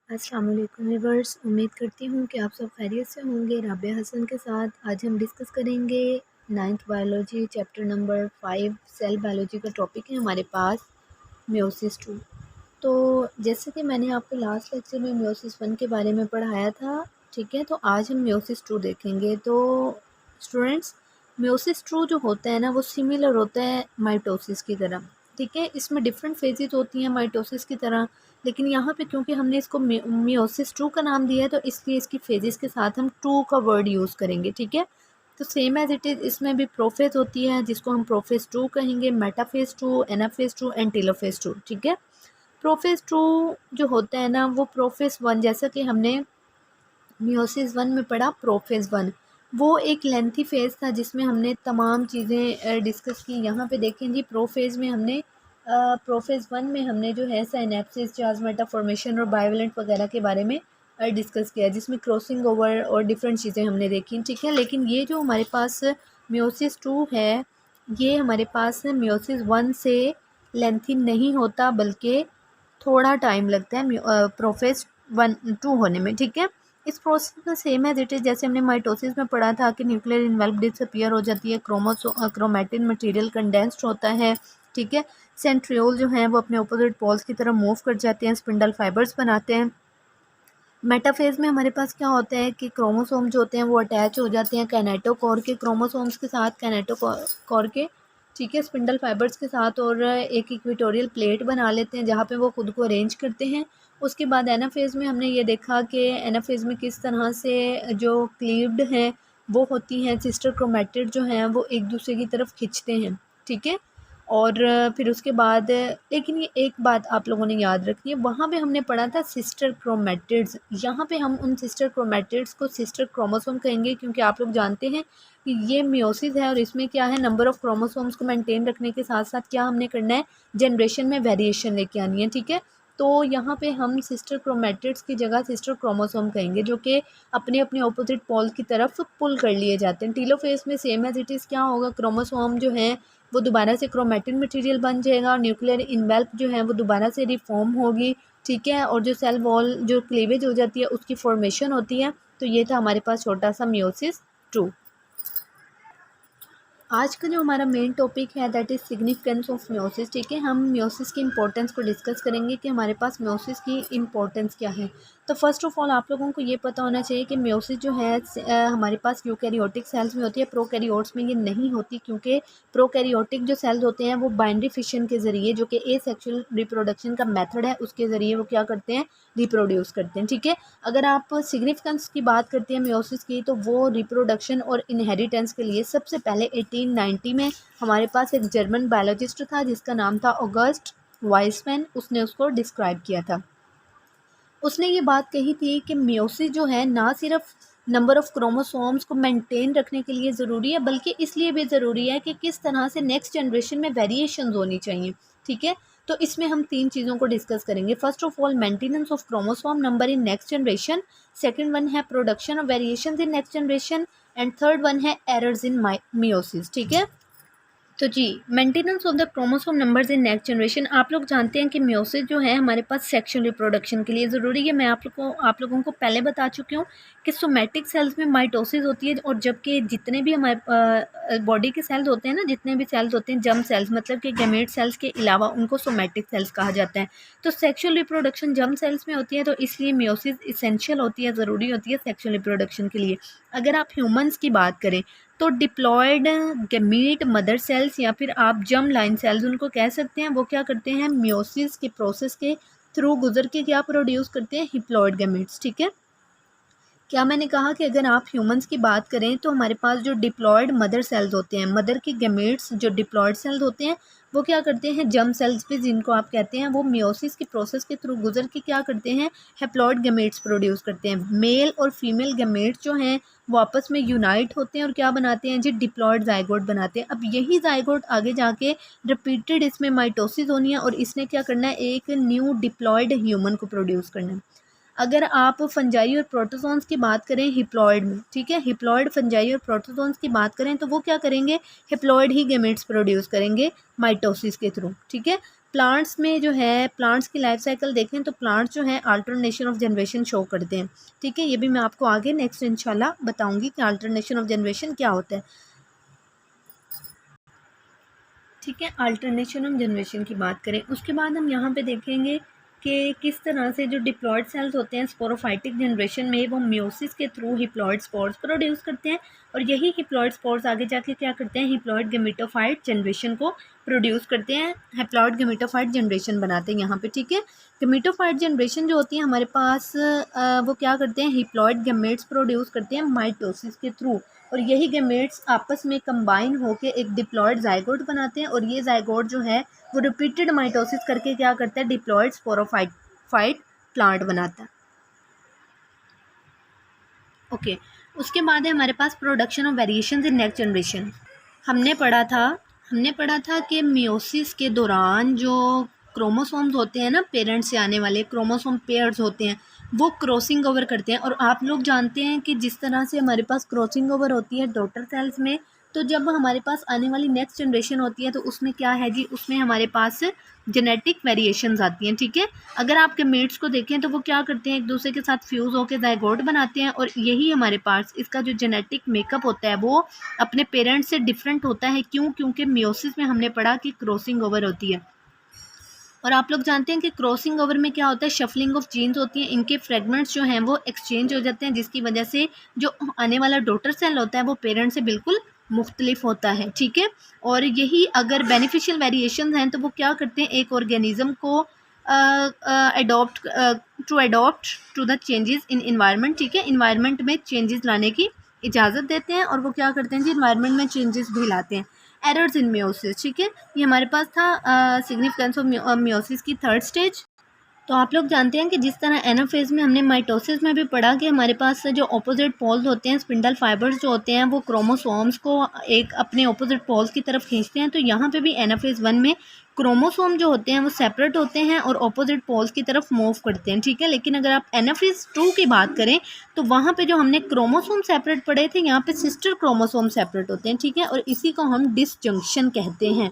अस्सलाम वालेकुम व्यूअर्स, उम्मीद करती हूँ कि आप सब खैरियत से होंगे। राबिया हसन के साथ आज हम डिस्कस करेंगे 9th biology chapter number 5 cell biology का टॉपिक है हमारे पास मियोसिस 2। तो जैसे कि मैंने आपको लास्ट लेक्चर में मियोसिस 1 के बारे में पढ़ाया था, ठीक है, तो आज हम मियोसिस 2 देखेंगे। तो स्टूडेंट्स, मियोसिस 2 जो होता है ना, वो सिमिलर होता है माइटोसिस की तरह, ठीक है। इसमें डिफरेंट फेजेस होती हैं माइटोसिस की तरह, लेकिन यहाँ पे क्योंकि हमने इसको मियोसिस 2 का नाम दिया है तो इसलिए इसकी फेजेस के साथ हम 2 का वर्ड यूज़ करेंगे, ठीक है। तो सेम एज इट इज़ इसमें भी प्रोफेज होती है जिसको हम प्रोफेज 2 कहेंगे, मेटाफेज 2, एनाफेज 2 एंड टेलोफेज 2, ठीक है। प्रोफेज 2 जो होता है ना, वो प्रोफेज 1, जैसा कि हमने मियोसिस 1 में पढ़ा, प्रोफेज 1 वो एक लेंथी फेज़ था जिसमें हमने तमाम चीज़ें डिस्कस की। यहाँ पे देखें जी, प्रोफेज में हमने प्रोफेज 1 में हमने जो है साइनेप्सिस, चार्जमेटा फॉर्मेशन और बायोवेलेंट वगैरह के बारे में डिस्कस किया, जिसमें क्रॉसिंग ओवर और डिफरेंट चीज़ें हमने देखी, ठीक है। लेकिन ये जो हमारे पास मियोसिस 2 है, ये हमारे पास मियोसिस 1 से लेंथी नहीं होता, बल्कि थोड़ा टाइम लगता है प्रोफेज 1-2 होने में, ठीक है। इस प्रोसेस में सेम एज इट इज़ जैसे हमने माइटोसिस में पढ़ा था कि न्यूक्लियर इन्वेल्व डिसअपीयर हो जाती है, क्रोमैटिन मटेरियल कंडेंस्ड होता है, ठीक है। सेंट्रियोल जो हैं वो अपने ऑपोजिट पोल्स की तरफ मूव कर जाते हैं, स्पिंडल फाइबर्स बनाते हैं। मेटाफेज में हमारे पास क्या होता है कि क्रोमोसोम जो होते हैं वो अटैच हो जाते हैं कैनेटोकोर के, क्रोमोसोम्स के साथ, कैनेटोकोर के, ठीक है, स्पिंडल फाइबर्स के साथ, और एक इक्वेटोरियल प्लेट बना लेते हैं जहाँ पे वो खुद को अरेंज करते हैं। उसके बाद एनाफेज में हमने ये देखा कि एनाफेज में किस तरह से जो क्लीव्ड हैं वो होती हैं, सिस्टर क्रोमेटिड जो हैं वो एक दूसरे की तरफ खींचते हैं, ठीक है। और फिर उसके बाद लेकिन ये एक बात आप लोगों ने याद रखनी है, वहाँ पे हमने पढ़ा था सिस्टर क्रोमेटिड्स। यहाँ पे हम उन सिस्टर क्रोमेटिड्स को सिस्टर क्रोमोसोम कहेंगे, क्योंकि आप लोग जानते हैं कि ये मियोसिस है और इसमें क्या है, नंबर ऑफ़ क्रोमोसोम्स को मेंटेन रखने के साथ साथ क्या हमने करना है, जनरेशन में वेरिएशन लेके आनी है, ठीक है। तो यहाँ पे हम सिस्टर क्रोमेटिड्स की जगह सिस्टर क्रोमोसोम कहेंगे, जो कि अपने अपने ऑपोजिट पोल की तरफ पुल कर लिए जाते हैं। टीलोफेज में सेम एज इट इज़ क्या होगा, क्रोमोसोम जो है वो दोबारा से क्रोमेटिन मटेरियल बन जाएगा और न्यूक्लियर इनवेल्प जो है वो दोबारा से रिफॉर्म होगी, ठीक है। और जो सेल वॉल जो क्लीवेज हो जाती है उसकी फॉर्मेशन होती है। तो ये था हमारे पास छोटा सा मियोसिस 2। आज का जो हमारा मेन टॉपिक है that is significance of meiosis, ठीक है। हम मियोसिस की इंपॉर्टेंस को डिस्कस करेंगे कि हमारे पास मियोसिस की इंपॉर्टेंस क्या है। तो फर्स्ट ऑफ ऑल आप लोगों को ये पता होना चाहिए कि मियोसिस जो है हमारे पास यूकैरियोटिक सेल्स में होती है, प्रोकैरियोट्स में ये नहीं होती, क्योंकि प्रोकैरियोटिक जो सेल्स होते हैं वो बाइनरी फिशन के ज़रिए, जो कि एसेक्सुअल रिप्रोडक्शन का मेथड है, उसके ज़रिए वो क्या करते हैं, रिप्रोड्यूस करते हैं, ठीक है। अगर आप सिग्निफिकेंस की बात करते हैं मियोसिस की, तो वो रिप्रोडक्शन और इनहेरिटेंस के लिए सबसे पहले 1890 में हमारे पास एक जर्मन बायोलॉजिस्ट था जिसका नाम था ऑगस्ट वाइसमैन, उसने उसको डिस्क्राइब किया था। उसने ये बात कही थी कि मियोसिस जो है ना सिर्फ नंबर ऑफ़ क्रोमोसोम्स को मेंटेन रखने के लिए ज़रूरी है, बल्कि इसलिए भी ज़रूरी है कि किस तरह से नेक्स्ट जनरेशन में वेरिएशंस होनी चाहिए, ठीक है। तो इसमें हम 3 चीज़ों को डिस्कस करेंगे। First of all maintenance of chromosome number in next generation, second one है production of variations in next generation, and third one है एरर्स इन मियोसिस, ठीक है। तो जी, maintenance of the chromosome numbers in next generation, आप लोग जानते हैं कि मियोसिस जो है हमारे पास सेक्सुअल रिप्रोडक्शन के लिए ज़रूरी है। मैं आप लोगों को पहले बता चुकी हूँ कि सोमैटिक सेल्स में माइटोसिस होती है, और जबकि जितने भी हमारे बॉडी के सेल्स होते हैं ना, जितने भी सेल्स होते हैं जर्म सेल्स, मतलब कि गैमेट सेल्स के अलावा, उनको सोमैटिक सेल्स कहा जाता है। तो सेक्सुअल रिप्रोडक्शन जर्म सेल्स में होती है, तो इसलिए मियोसिस इसेंशियल होती है, ज़रूरी होती है सेक्सुअल रिप्रोडक्शन के लिए। अगर आप ह्यूमंस की बात करें तो डिप्लॉयड गैमीट मदर सेल्स या फिर आप जर्म लाइन सेल्स उनको कह सकते हैं, वो क्या करते हैं, मियोसिस के प्रोसेस के थ्रू गुजर के क्या प्रोड्यूस करते हैं, हिप्लॉयड गैमीट्स, ठीक है। क्या मैंने कहा कि अगर आप ह्यूमंस की बात करें तो हमारे पास जो डिप्लॉयड मदर सेल्स होते हैं, मदर के गैमेट्स जो डिप्लॉयड सेल्स होते हैं, वो क्या करते हैं, जर्म सेल्स भी जिनको आप कहते हैं, वो मियोसिस के प्रोसेस के थ्रू गुजर के क्या करते हैं, हैप्लॉयड गैमेट्स प्रोड्यूस करते हैं। मेल और फीमेल गैमेट्स जो हैं वो आपस में यूनाइट होते हैं और क्या बनाते हैं जी, डिप्लॉयड जाइगोट बनाते हैं। अब यही जाइगोट आगे जाके रिपीटेड इसमें माइटोसिस होनी है और इसने क्या करना है, एक न्यू डिप्लॉयड ह्यूमन को प्रोड्यूस करना है। अगर आप फंजाई और प्रोटोजोन्स की बात करें हिप्लॉयड में, ठीक है, हिप्लॉयड फंजाई और प्रोटोजोन्स की बात करें तो वो क्या करेंगे, हिप्लॉयड ही गैमेट्स प्रोड्यूस करेंगे माइटोसिस के थ्रू, ठीक है। प्लांट्स में जो है प्लांट्स की लाइफ साइकिल देखें तो प्लांट्स जो हैं अल्टरनेशन ऑफ जनरेशन शो करते हैं। ठीक है, ये भी मैं आपको आगे नेक्स्ट इंशाल्लाह बताऊंगी कि अल्टरनेशन ऑफ जनरेशन क्या होता है। ठीक है, अल्टरनेशन ऑफ जनरेशन की बात करें उसके बाद हम यहाँ पे देखेंगे कि किस तरह से जो डिप्लॉयड सेल्स होते हैं स्पोरोफाइटिक जनरेशन में वो म्योसिस के थ्रू हिप्लॉयड स्पोर्स प्रोड्यूस करते हैं, और यही हिप्लॉयड स्पोर्स आगे जाके क्या करते हैं, हिप्लॉयड गेमेटोफाइट जनरेशन को प्रोड्यूस करते हैं, हैप्लॉयड गेमेटोफाइट जनरेशन बनाते हैं यहाँ पे। ठीक है, गेमेटोफाइट जनरेशन जो होती है हमारे पास वो क्या करते हैं, हिप्लॉयड गेमेट्स प्रोड्यूस करते हैं माइटोसिस के थ्रू, और यही गेमेट्स आपस में कंबाइन होकर एक डिप्लॉयड जाइगोट बनाते हैं, और ये जाइगोट जो है वो रिपीटेड माइटोसिस करके क्या करता है, डिप्लॉयड स्पोरोफाइट प्लांट बनाता है। ओके, उसके बाद है हमारे पास production of variations in next generation. हमने पढ़ा था कि मियोसिस के दौरान जो क्रोमोसोम्स होते हैं ना, पेरेंट्स से आने वाले क्रोमोसोम पेयर्स होते हैं, वो क्रॉसिंग ओवर करते हैं। और आप लोग जानते हैं कि जिस तरह से हमारे पास क्रॉसिंग ओवर होती है डॉटर सेल्स में, तो जब हमारे पास आने वाली नेक्स्ट जनरेशन होती है तो उसमें क्या है जी, उसमें हमारे पास जेनेटिक वेरिएशंस आती हैं। ठीक है, अगर आप गेमेट्स को देखें तो वो क्या करते हैं, एक दूसरे के साथ फ्यूज़ होकर जाइगोट बनाते हैं, और यही हमारे पास इसका जो जेनेटिक मेकअप होता है वो अपने पेरेंट्स से डिफरेंट होता है। क्यों? क्योंकि मियोसिस में हमने पढ़ा कि क्रॉसिंग ओवर होती है, और आप लोग जानते हैं कि क्रॉसिंग ओवर में क्या होता है, शफलिंग ऑफ जीन्स होती है, इनके फ्रेगमेंट्स जो हैं वो एक्सचेंज हो जाते हैं, जिसकी वजह से जो आने वाला डॉटर सेल होता है वो पेरेंट से बिल्कुल मुख्तलिफ होता है। ठीक है, और यही अगर बेनिफिशियल वेरिएशन हैं तो वो क्या करते हैं, एक ऑर्गेनिज्म को adopt to the changes in environment. ठीक है, इन्वायरमेंट में चेंजेस लाने की इजाज़त देते हैं, और वो क्या करते हैं जी, इन्वायरमेंट में चेंजेस भी लाते हैं। एरर्स इन मियोसिस, ठीक है, ये हमारे पास था सिग्निफिकेंस ऑफ मियोसिस की थर्ड स्टेज। तो आप लोग जानते हैं कि जिस तरह एनाफेज में हमने माइटोसिस में भी पढ़ा कि हमारे पास जो ऑपोजिट पोल्स होते हैं, स्पिंडल फाइबर्स जो होते हैं, वो क्रोमोसोम्स को एक अपने ऑपोजिट पोल्स की तरफ खींचते हैं। तो यहाँ पे भी एनाफेज 1 में क्रोमोसोम जो होते हैं वो सेपरेट होते हैं और ऑपोजिट पोल्स की तरफ मूव करते हैं। ठीक है, लेकिन अगर आप एनाफेज 2 की बात करें तो वहाँ पे जो हमने क्रोमोसोम सेपरेट पढ़े थे, यहाँ पे सिस्टर क्रोमोसोम सेपरेट होते हैं। ठीक है, और इसी को हम डिसजंक्शन कहते हैं।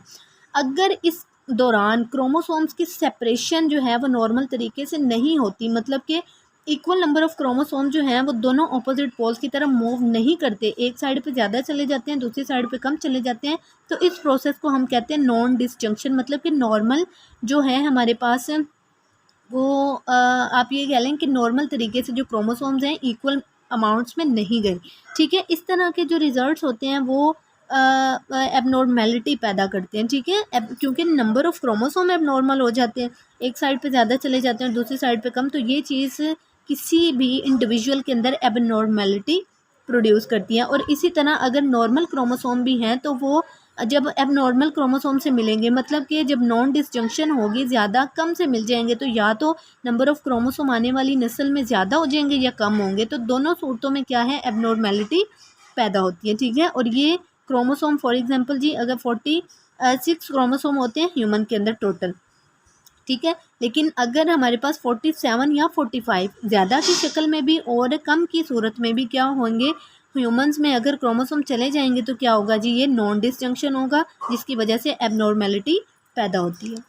अगर इस दौरान क्रोमोसोम्स की सेपरेशन जो है वो नॉर्मल तरीके से नहीं होती, मतलब कि इक्वल नंबर ऑफ क्रोमोसोम जो हैं वो दोनों ऑपोजिट पोल्स की तरफ मूव नहीं करते, एक साइड पे ज़्यादा चले जाते हैं, दूसरी साइड पे कम चले जाते हैं, तो इस प्रोसेस को हम कहते हैं नॉन डिसजंक्शन। मतलब कि नॉर्मल जो है हमारे पास वो आप ये कह लें कि नॉर्मल तरीके से जो क्रोमोसोम्स हैं इक्वल अमाउंट्स में नहीं गए। ठीक है, इस तरह के जो रिजल्ट्स होते हैं वो एबनॉर्मेलिटी पैदा करते हैं। ठीक है, क्योंकि नंबर ऑफ़ क्रोमोसोम एबनॉर्मल हो जाते हैं, एक साइड पे ज़्यादा चले जाते हैं और दूसरी साइड पे कम, तो ये चीज़ किसी भी इंडिविजुअल के अंदर एबनॉर्मेलिटी प्रोड्यूस करती है। और इसी तरह अगर नॉर्मल क्रोमोसोम भी हैं तो वो जब एबनॉर्मल क्रोमोसोम से मिलेंगे, मतलब कि जब नॉन डिसजंक्शन होगी, ज़्यादा कम से मिल जाएंगे, तो या तो नंबर ऑफ़ क्रोमोसोम आने वाली नस्ल में ज़्यादा हो जाएंगे या कम होंगे, तो दोनों सूरतों में क्या है, एबनॉर्मेलिटी पैदा होती है। ठीक है, और ये क्रोमोसोम फॉर एग्जांपल जी अगर 46 क्रोमोसोम होते हैं ह्यूमन के अंदर टोटल, ठीक है, लेकिन अगर हमारे पास 47 या 45 ज़्यादा की शक्ल में भी और कम की सूरत में भी क्या होंगे, ह्यूमंस में अगर क्रोमोसोम चले जाएंगे तो क्या होगा जी, ये नॉन डिसजंक्शन होगा, जिसकी वजह से एबनॉर्मेलिटी पैदा होती है।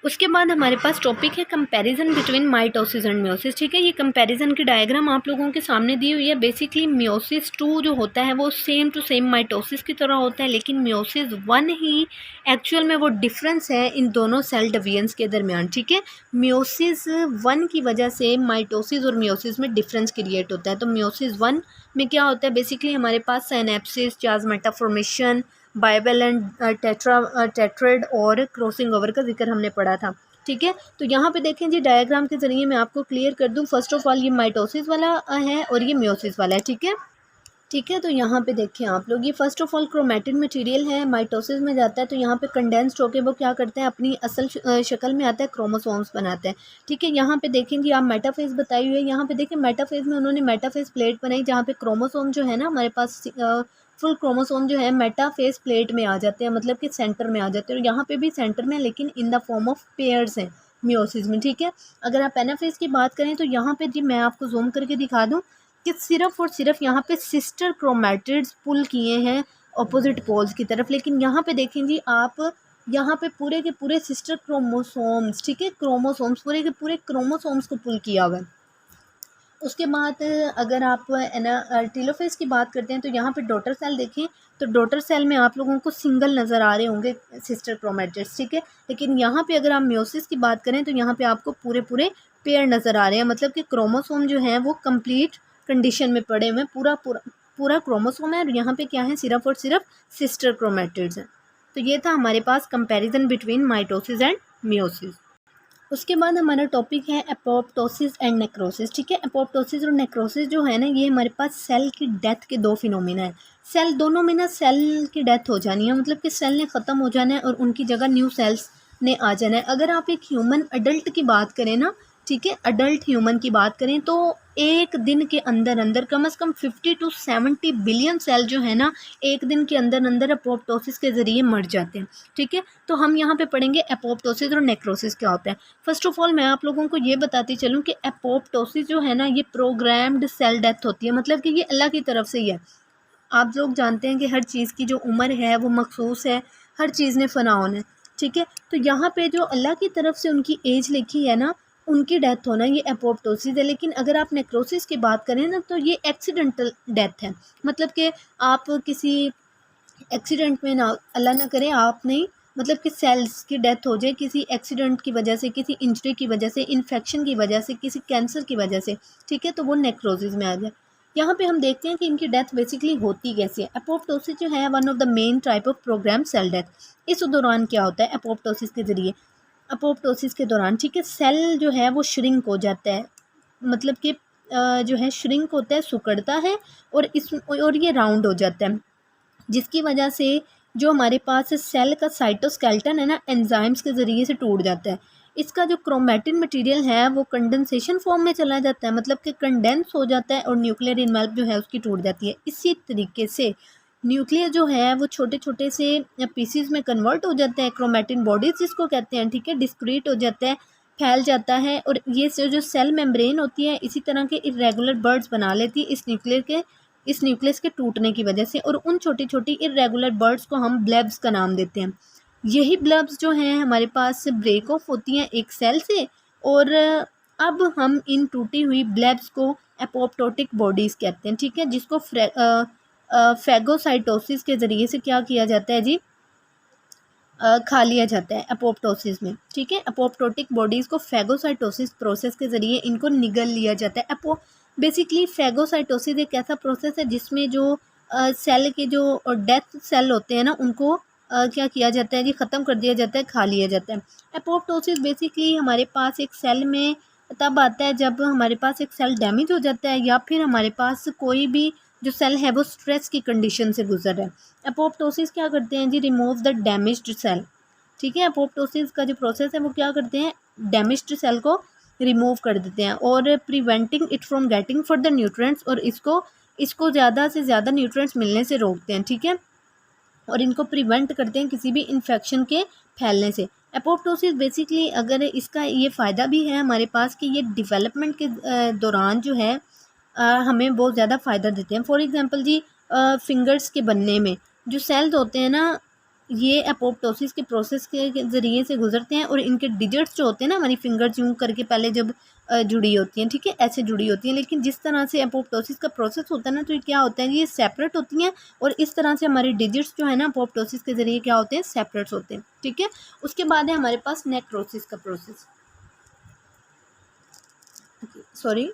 उसके बाद हमारे पास टॉपिक है comparison between mitosis and meiosis. ठीक है, ये कंपैरिजन की डायग्राम आप लोगों के सामने दी हुई है। बेसिकली मियोसिस 2 जो होता है वो सेम टू सेम माइटोसिस की तरह होता है, लेकिन मियोसिस 1 ही एक्चुअल में वो डिफरेंस है इन दोनों सेल डिवीजन्स के दरमियान। ठीक है, मियोसिस 1 की वजह से माइटोसिस और मियोसिस में डिफरेंस क्रिएट होता है। तो मियोसिस 1 में क्या होता है, बेसिकली हमारे पास साइनेप्सिस, चाज़मेटा फॉर्मेशन, बाइवेलेंट टेट्राड और क्रॉसिंग ओवर का जिक्र हमने पढ़ा था। ठीक है, तो यहाँ पे देखें जी, डायग्राम के ज़रिए मैं आपको क्लियर कर दूँ। फर्स्ट ऑफ ऑल ये माइटोसिस वाला है और ये मियोसिस वाला है। ठीक है, तो यहाँ पे देखें आप लोग, ये first of all chromatin material है, माइटोसिस में जाता है तो यहाँ पे कंडेंस्ड होकर वो क्या करते हैं, अपनी असल शक्ल में आता है, क्रोमोसोम्स बनाते हैं। ठीक है, यहाँ पे देखेंगे आप मेटाफेज बताई हुई है, यहाँ पे देखें मेटाफेज में उन्होंने मेटाफेज प्लेट बनाई जहाँ पे क्रोमोसोम जो है ना हमारे पास फुल क्रोमोसोम जो है मेटाफेज प्लेट में आ जाते हैं, मतलब कि सेंटर में आ जाते हैं, और यहाँ पे भी सेंटर में, लेकिन in the form of pairs हैं मियोसिस में। ठीक है, अगर आप एनाफेज की बात करें तो यहाँ पे जी मैं आपको जूम करके दिखा दूँ कि सिर्फ और सिर्फ यहाँ पे सिस्टर क्रोमैटिड्स पुल किए हैं ऑपोजिट पोल्स की तरफ, लेकिन यहाँ पे देखें जी आप यहाँ पे पूरे के पूरे सिस्टर क्रोमोसोम्स, ठीक है, क्रोमोसोम्स पूरे के पूरे क्रोमोसोम्स को पुल किया हुआ है। उसके बाद अगर आप टेलोफेज की बात करते हैं तो यहाँ पे डॉटर सेल देखें तो डॉटर सेल में आप लोगों को सिंगल नज़र आ रहे होंगे सिस्टर क्रोमैटिड्स, ठीक है। लेकिन यहाँ पे अगर आप म्योसिस की बात करें तो यहाँ पे आपको पूरे पूरे पेयर नज़र आ रहे हैं, मतलब कि क्रोमोसोम जो है वो कंप्लीट कंडीशन में पड़े हुए हैं, पूरा पूरा पूरा क्रोमोसोम है और यहाँ पे क्या है, सिर्फ और सिर्फ सिस्टर क्रोमैटिड्स हैं। तो ये था हमारे पास comparison between mitosis and meiosis. उसके बाद हमारा टॉपिक है एपोप्टोसिस एंड नेक्रोसिस, ठीक है। एपोप्टोसिस और नेक्रोसिस जो है ना, ये हमारे पास सेल की डेथ के दो फिनोमिना है। सेल दोनों में ना सेल की डेथ हो जानी है, मतलब कि सेल ने ख़त्म हो जाना है और उनकी जगह न्यू सेल्स ने आ जाना है। अगर आप एक ह्यूमन अडल्ट की बात करें ना, ठीक है, अडल्ट ह्यूमन की बात करें तो एक दिन के अंदर अंदर कम से कम 50 to 70 बिलियन सेल जो है ना, एक दिन के अंदर अंदर एपोप्टोसिस के ज़रिए मर जाते हैं, ठीक है। तो हम यहाँ पे पढ़ेंगे एपोप्टोसिस और नेक्रोसिस क्या होता है। फर्स्ट ऑफ ऑल मैं आप लोगों को ये बताती चलूँ कि एपोप्टोसिस जो है ना, ये प्रोग्राम्ड सेल डेथ होती है, मतलब कि ये अल्लाह की तरफ से ही है। आप लोग जानते हैं कि हर चीज़ की जो उम्र है वो मखसूस है, हर चीज़ ने फ़ना होना है, ठीक है। तो यहाँ पे जो अल्लाह की तरफ से उनकी एज लिखी है ना, उनकी डेथ होना, ये एपोप्टोसिस है। लेकिन अगर आप नेक्रोसिस की बात करें ना तो ये एक्सीडेंटल डेथ है, मतलब कि आप किसी एक्सीडेंट में ना, अल्लाह ना करे आप नहीं, मतलब कि सेल्स की डेथ हो जाए किसी एक्सीडेंट की वजह से, किसी इंजरी की वजह से, इन्फेक्शन की वजह से, किसी कैंसर की वजह से, ठीक है, तो वो नेक्रोसिस में आ जाए। यहाँ पे हम देखते हैं कि इनकी डेथ बेसिकली होती कैसी है। एपोप्टोसिस जो है one of the main type of program cell death. इस दौरान क्या होता है एपोप्टोसिस के ज़रिए, एपोप्टोसिस के दौरान, ठीक है, सेल जो है वो श्रिंक हो जाता है, मतलब कि जो है श्रिंक होता है, सिकुड़ता है और ये राउंड हो जाता है, जिसकी वजह से जो हमारे पास सेल का साइटोस्केलेटन है ना, एंजाइम्स के ज़रिए से टूट जाता है। इसका जो क्रोमैटिन मटेरियल है वो कंडेंसेशन फॉर्म में चला जाता है, मतलब कि कंडेंस हो जाता है और न्यूक्लियर इनवेल्प जो है उसकी टूट जाती है। इसी तरीके से न्यूक्लियर जो है वो छोटे छोटे से पीसीज में कन्वर्ट हो जाता है, क्रोमैटिन बॉडीज जिसको कहते हैं, ठीक है, डिस्क्रीट हो जाता है, फैल जाता है और ये जो सेल मेम्ब्रेन होती है इसी तरह के इरेगुलर बर्ड्स बना लेती है इस न्यूक्लियस के टूटने की वजह से, और उन छोटी छोटी इरेगुलर बर्ड्स को हम ब्लेब्स का नाम देते हैं। यही ब्लेब्स जो हैं हमारे पास ब्रेक ऑफ होती हैं एक सेल से, और अब हम इन टूटी हुई ब्लेब्स को एपोप्टोटिक बॉडीज़ कहते हैं, ठीक है, जिसको फैगोसाइटोसिस के ज़रिए से क्या किया जाता है जी, खा लिया जाता है एपोप्टोसिस में, ठीक है। एपोप्टोटिक बॉडीज़ को फैगोसाइटोसिस प्रोसेस के ज़रिए इनको निगल लिया जाता है। बेसिकली फैगोसाइटोसिस एक ऐसा प्रोसेस है जिसमें जो सेल के जो डेथ सेल होते हैं ना, उनको क्या किया जाता है जी, ख़त्म कर दिया जाता है, खा लिया जाता है। एपोप्टोसिस बेसिकली हमारे पास एक सेल में तब आता है जब हमारे पास एक सेल डैमेज हो जाता है या फिर हमारे पास कोई भी जो सेल है वो स्ट्रेस की कंडीशन से गुजर रहा है। एपोप्टोसिस क्या करते हैं जी, रिमूव द डैमेज्ड सेल, ठीक है। एपोप्टोसिस का जो प्रोसेस है वो क्या करते हैं, डैमेज्ड सेल को रिमूव कर देते हैं और preventing it from getting further nutrients, और इसको ज़्यादा से ज़्यादा न्यूट्रिएंट्स मिलने से रोकते हैं, ठीक है, और इनको प्रिवेंट करते हैं किसी भी इन्फेक्शन के फैलने से। एपोप्टोसिस बेसिकली अगर इसका ये फ़ायदा भी है हमारे पास कि ये डेवलपमेंट के दौरान जो है हमें बहुत ज़्यादा फ़ायदा देते हैं। फॉर एग्ज़ाम्पल जी, फिंगर्स के बनने में जो सेल्स होते हैं ना, ये एपोप्टोसिस के प्रोसेस के ज़रिए से गुजरते हैं और इनके डिजिट्स जो होते हैं ना, हमारी फिंगर्स यूँ करके पहले जब जुड़ी होती हैं, ठीक है, ऐसे जुड़ी होती हैं, लेकिन जिस तरह से एपोप्टोसिस का प्रोसेस होता है ना, तो ये क्या होता है, ये सेपरेट होती हैं और इस तरह से हमारे डिजिट्स जो है ना एपोप्टोसिस के ज़रिए क्या होते हैं, सेपरेट होते हैं, ठीक है। उसके बाद है हमारे पास नेक्रोसिस का प्रोसेस, सॉरी,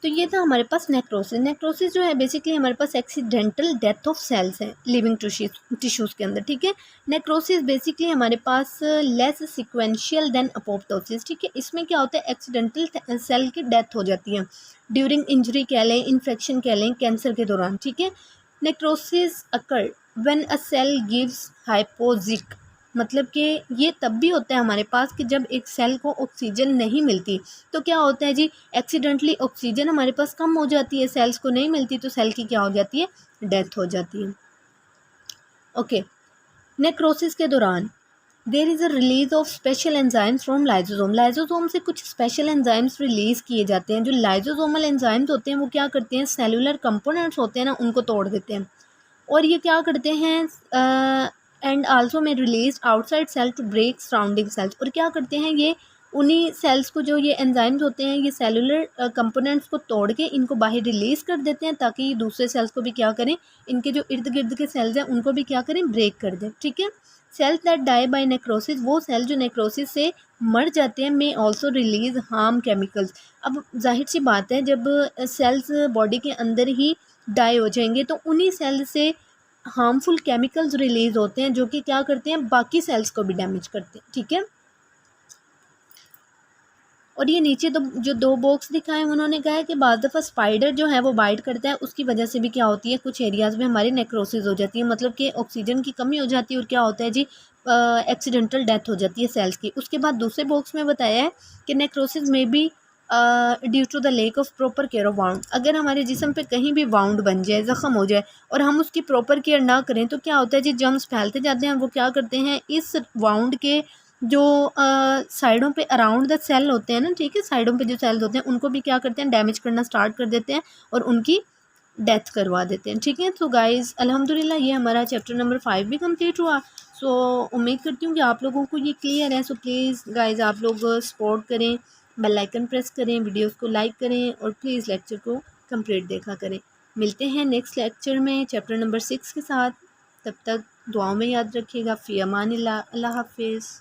तो ये था हमारे पास नेक्रोसिस। नेक्रोसिस जो है बेसिकली हमारे पास एक्सीडेंटल डेथ ऑफ सेल्स है लिविंग टिश्यूज़ के अंदर, ठीक है। नेक्रोसिस बेसिकली हमारे पास लेस सिक्वेंशियल देन अपोप्टोसिस, ठीक है। इसमें क्या होता है, एक्सीडेंटल सेल की डेथ हो जाती है ड्यूरिंग इंजरी कह लें, इन्फेक्शन कह लें, कैंसर के दौरान, ठीक है। Necrosis occur when a cell gives hypoxic, मतलब कि ये तब भी होता है हमारे पास कि जब एक सेल को ऑक्सीजन नहीं मिलती, तो क्या होता है जी, एक्सीडेंटली ऑक्सीजन हमारे पास कम हो जाती है, सेल्स को नहीं मिलती, तो सेल की क्या हो जाती है, डेथ हो जाती है। ओके, नेक्रोसिस के दौरान there is a release of special enzymes from lysosome. Lysosome से कुछ स्पेशल एंजाइम्स रिलीज़ किए जाते हैं। जो लाइजोसोमल एंजाइम्स होते हैं वो क्या करते हैं, सेलुलर कंपोनेंट्स होते हैं ना, उनको तोड़ देते हैं और ये क्या करते हैं, एंड आल्सो में release outside cell to break surrounding cells. और क्या करते हैं ये, उन्हीं सेल्स को, जो ये एंजाइम्स होते हैं, ये सेलुलर कंपोनेंट्स को तोड़ के इनको बाहर रिलीज़ कर देते हैं, ताकि ये दूसरे सेल्स को भी क्या करें, इनके जो इर्द गिर्द के सेल्स हैं उनको भी क्या करें, ब्रेक कर दें। ठीक है। Cells that die by necrosis, वो सेल जो नेक्रोसिस से मर जाते हैं, में ऑल्सो रिलीज हार्म केमिकल्स। अब जाहिर सी बात है, जब सेल्स बॉडी के अंदर ही डाई हो जाएंगे तो उन्हीं सेल से हार्मफुल केमिकल्स रिलीज होते हैं, जो कि क्या करते हैं, बाकी सेल्स को भी डैमेज करते हैं। ठीक है। और ये नीचे जो दो बॉक्स दिखाए उन्होंने कहा है कि बाद दफ़ा स्पाइडर जो है वो बाइट करता है, उसकी वजह से भी क्या होती है, कुछ एरियाज़ में हमारी नेक्रोसिस हो जाती है, मतलब कि ऑक्सीजन की कमी हो जाती है और क्या होता है जी, एक्सीडेंटल डेथ हो जाती है सेल्स की। उसके बाद दूसरे बॉक्स में बताया है कि नेक्रोसिस में भी due to the lack of proper care of wound. अगर हमारे जिस्म पे कहीं भी वाउंड बन जाए, ज़ख़म हो जाए, और हम उसकी प्रॉपर केयर ना करें, तो क्या होता है जी, जर्म्स फैलते जाते हैं और वो क्या करते हैं, इस वाउंड के जो साइडों पे अराउंड द सेल होते हैं ना, ठीक है, साइडों पे जो सेल्स होते हैं उनको भी क्या करते हैं, डैमेज करना स्टार्ट कर देते हैं और उनकी डेथ करवा देते हैं। ठीक है। तो गाइज़ अल्हम्दुलिल्लाह ये हमारा चैप्टर नंबर 5 भी कंप्लीट हुआ। सो उम्मीद करती हूँ कि आप लोगों को ये क्लियर है। सो प्लीज़ गाइज़ आप लोग सपोर्ट करें, बेल आइकन प्रेस करें, वीडियोस को लाइक करें और प्लीज़ लेक्चर को कंप्लीट देखा करें। मिलते हैं नेक्स्ट लेक्चर में चैप्टर नंबर 6 के साथ। तब तक दुआओं में याद रखिएगा। फ़ी अमानिल्लाह। अल्लाह हाफ़िज़।